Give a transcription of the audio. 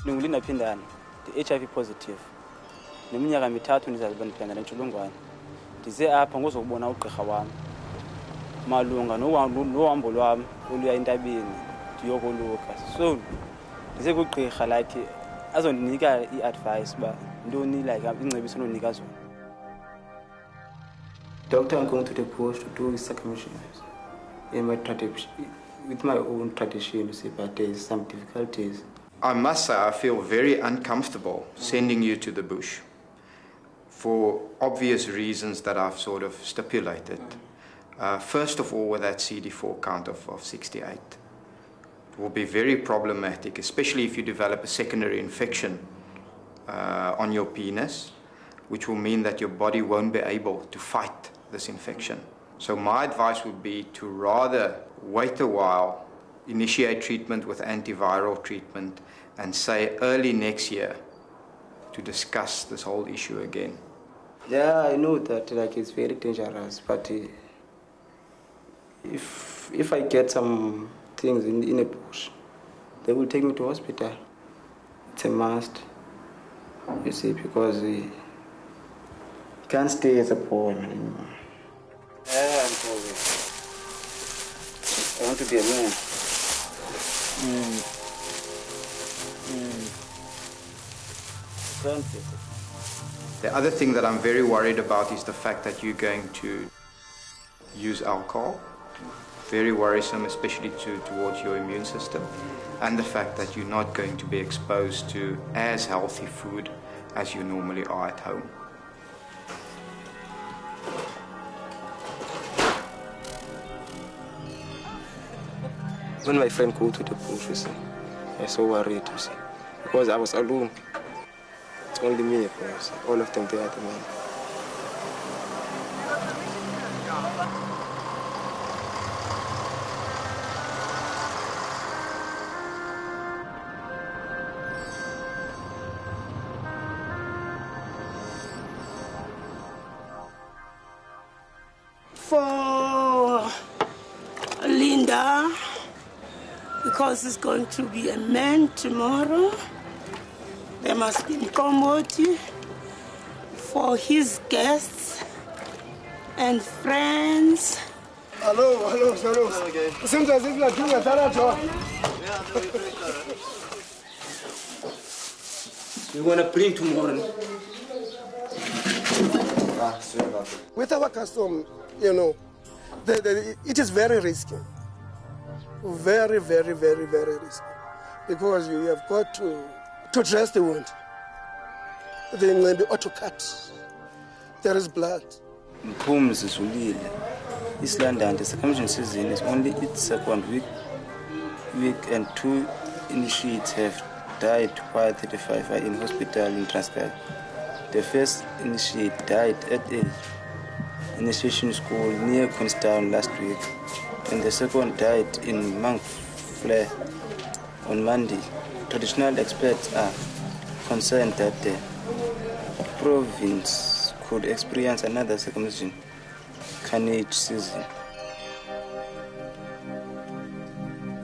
Ndingulina Pindani, the HIV positive. Neminyaka mithathu ndizabe ndiphila nale ntsholongwane. Ndize apha ngozokubona ugqirha wami. Malunga nohambo lwam oluya entabeni ndiyokoluka. So ndize kugqirha like azondinika i-advice ba ntoni like ingcebiso ononika zona. Doctor, I'm going to the bush to do circumcision in my tradition, with my own tradition, you see, but there's some difficulties. I must say I feel very uncomfortable sending you to the bush for obvious reasons that I've sort of stipulated. First of all, with that CD4 count of 68. It will be very problematic, especially if you develop a secondary infection on your penis, which will mean that your body won't be able to fight this infection. So my advice would be to rather wait a while, initiate treatment with antiviral treatment, and say early next year to discuss this whole issue again. Yeah, I know that like it's very dangerous, but if I get some things in a bush, they will take me to hospital. It's a must, you see, because you can't stay as a boy anymore. Yeah, I'm sorry. I want to be a man. The other thing that I'm very worried about is the fact that you're going to use alcohol. Very worrisome, especially towards your immune system. And the fact that you're not going to be exposed to as healthy food as you normally are at home. When my friend go to the bush, you see, I was so worried, you see, because I was alone. It's only me, you see. All of them, they are the men. For Linda, because he's going to be a man tomorrow, there must be Mkomoti. For his guests and friends. Hello. Okay. It seems as if you're doing a thorough job. We're going to bring tomorrow. With our custom, you know, it is very risky. Very, very, very, very risky. Because you have got to dress the wound. Then maybe auto cut. There is blood. Mpums is ulile. East London, the circumcision season is only its second week, and 2 initiates have died while 35 are in hospital in Transkei. The first initiate died at a initiation school near Queenstown last week, and the second died in Monkflare on Monday. Traditional experts are concerned that the province could experience another circumcision carnage season.